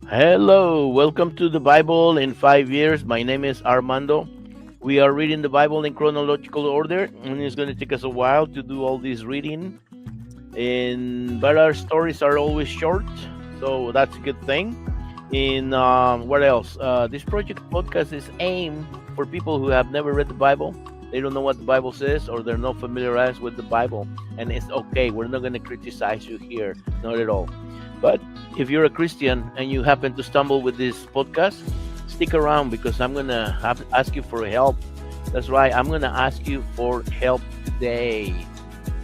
Hello, welcome to the Bible in 5 years. My name is Armando. We are reading the Bible in chronological order, and it's going to take us a while to do all this reading. But our stories are always short, so that's a good thing. What else? This project podcast is aimed for people who have never read the Bible. They don't know what the Bible says, or they're not familiarized with the Bible, and it's okay. We're not going to criticize you here, not at all. But if you're a Christian and you happen to stumble with this podcast, stick around because I'm going to ask you for help. That's right, I'm going to ask you for help today.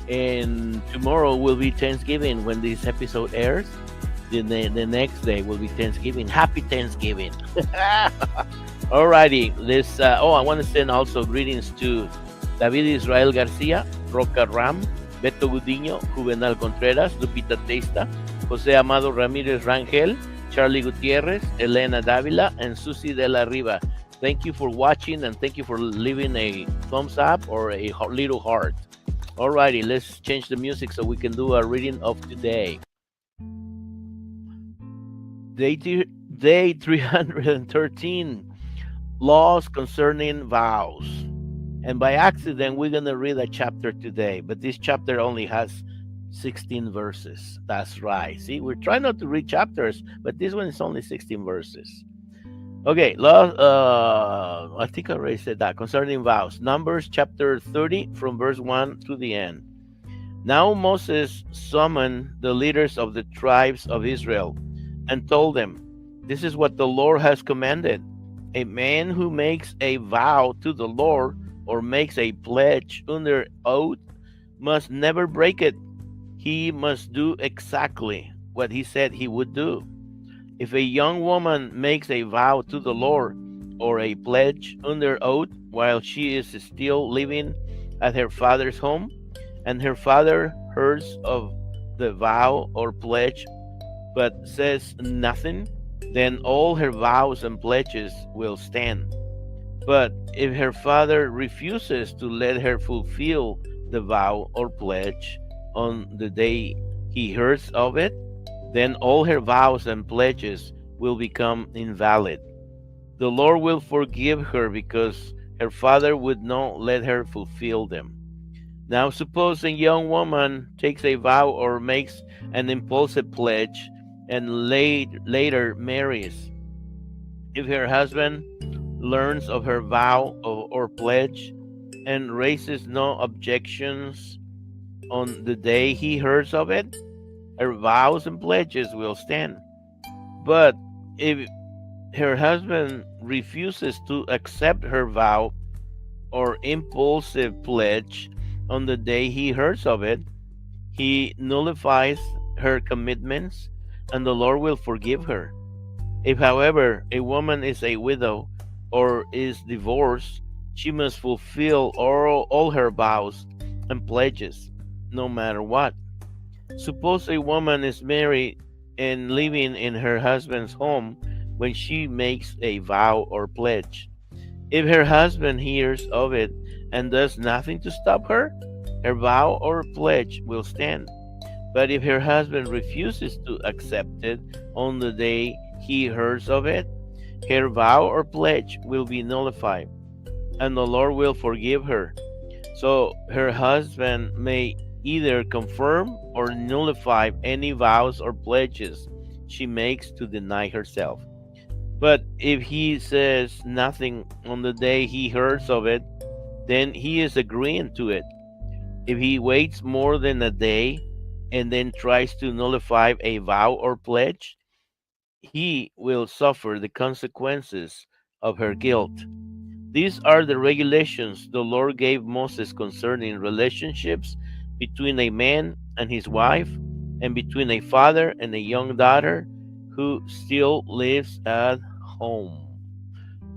And tomorrow will be Thanksgiving when this episode airs. The next day will be Thanksgiving. Happy Thanksgiving. Alrighty, I want to send also greetings to David Israel Garcia, Roca Ram, Beto Gudiño, Juvenal Contreras, Lupita Testa, José Amado Ramírez Rangel, Charlie Gutierrez, Elena Davila, and Susie de la Riva. Thank you for watching, and thank you for leaving a thumbs up or a little heart. Alrighty, let's change the music so we can do a reading of today. Day 313, Laws Concerning Vows. And by accident, we're going to read a chapter today, but this chapter only has 16 verses. That's right. See, we're trying not to read chapters, but this one is only 16 verses. Okay, I think I already said that. Concerning vows. Numbers chapter 30 from verse 1 to the end. Now Moses summoned the leaders of the tribes of Israel and told them, "This is what the Lord has commanded. A man who makes a vow to the Lord or makes a pledge under oath must never break it. He must do exactly what he said he would do. If a young woman makes a vow to the Lord or a pledge under oath while she is still living at her father's home, and her father hears of the vow or pledge but says nothing, then all her vows and pledges will stand. But if her father refuses to let her fulfill the vow or pledge on the day he hears of it, then all her vows and pledges will become invalid. The Lord will forgive her because her father would not let her fulfill them. Now suppose a young woman takes a vow or makes an impulsive pledge and later marries. If her husband learns of her vow or pledge and raises no objections on the day he hears of it, her vows and pledges will stand. But if her husband refuses to accept her vow or impulsive pledge on the day he hears of it, he nullifies her commitments and the Lord will forgive her. If, however, a woman is a widow or is divorced, she must fulfill all her vows and pledges, no matter what. Suppose a woman is married and living in her husband's home when she makes a vow or pledge. If her husband hears of it and does nothing to stop her, her vow or pledge will stand. But if her husband refuses to accept it on the day he hears of it, her vow or pledge will be nullified, and the Lord will forgive her. So her husband may either confirm or nullify any vows or pledges she makes to deny herself. But if he says nothing on the day he hears of it, then he is agreeing to it. If he waits more than a day and then tries to nullify a vow or pledge, he will suffer the consequences of her guilt. These are the regulations the Lord gave Moses concerning relationships between a man and his wife, and between a father and a young daughter who still lives at home.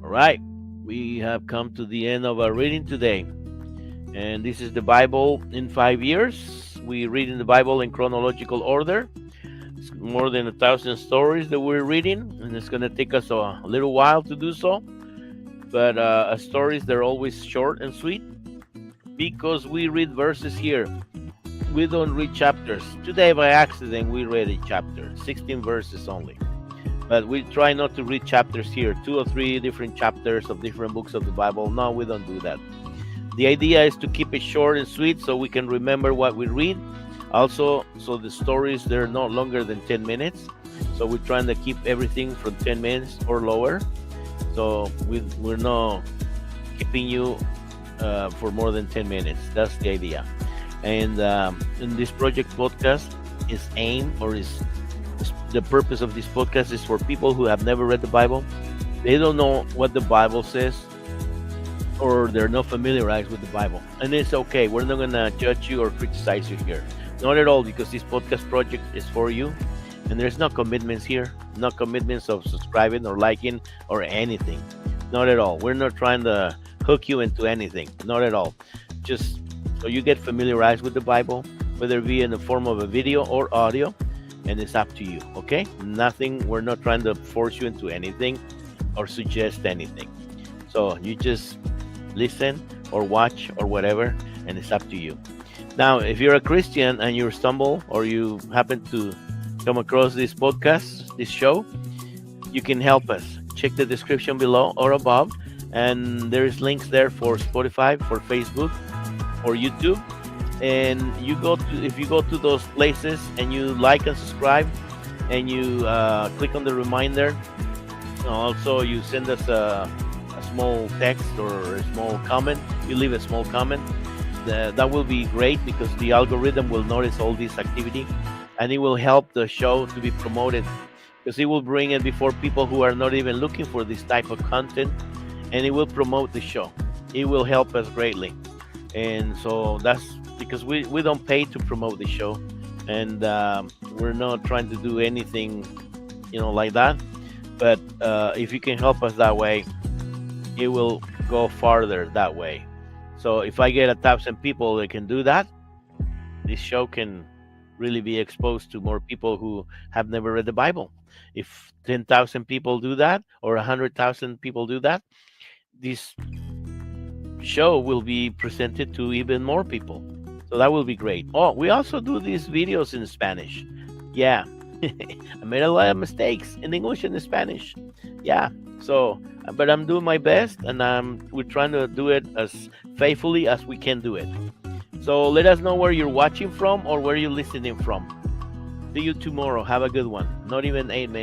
All right, we have come to the end of our reading today. And this is the Bible in 5 years. We read in the Bible in chronological order. It's more than 1,000 stories that we're reading, and it's going to take us a little while to do so. But stories, they're always short and sweet because we read verses here. We don't read chapters. Today, by accident, we read a chapter, 16 verses only. But we try not to read chapters here, 2 or 3 different chapters of different books of the Bible. No, we don't do that. The idea is to keep it short and sweet so we can remember what we read. Also, so the stories, they're not longer than 10 minutes. So we're trying to keep everything from 10 minutes or lower. So we're not keeping you for more than 10 minutes. That's the idea. And in this project podcast is aimed, or is the purpose of this podcast is for people who have never read the Bible. They don't know what the Bible says, or they're not familiarized with the Bible. And it's okay. We're not going to judge you or criticize you here. Not at all, because this podcast project is for you. And there's no commitments here. No commitments of subscribing or liking or anything. Not at all. We're not trying to hook you into anything. Not at all. Just so you get familiarized with the Bible, whether it be in the form of a video or audio. And it's up to you, okay? Nothing. We're not trying to force you into anything or suggest anything. So you just listen or watch or whatever, and it's up to you. Now, if you're a Christian and you stumble or you happen to come across this podcast, this show, you can help us. Check the description below or above, and there's links there for Spotify, for Facebook, or YouTube. And if you go to those places and you like and subscribe, and you click on the reminder, also you send us a small text or a small comment, you leave a small comment, that will be great, because the algorithm will notice all this activity, and it will help the show to be promoted, because it will bring it before people who are not even looking for this type of content, and it will promote the show. It will help us greatly. And so that's because we don't pay to promote the show, and we're not trying to do anything like that. But if you can help us that way, it will go farther that way. So if I get 1,000 people that can do that, this show can really be exposed to more people who have never read the Bible. If 10,000 people do that, or 100,000 people do that, this show will be presented to even more people. So that will be great. Oh, we also do these videos in Spanish. Yeah. I made a lot of mistakes in English and in Spanish. Yeah. So, but I'm doing my best, and we're trying to do it as faithfully as we can do it. So let us know where you're watching from or where you're listening from. See you tomorrow. Have a good one. Not even 8 minutes.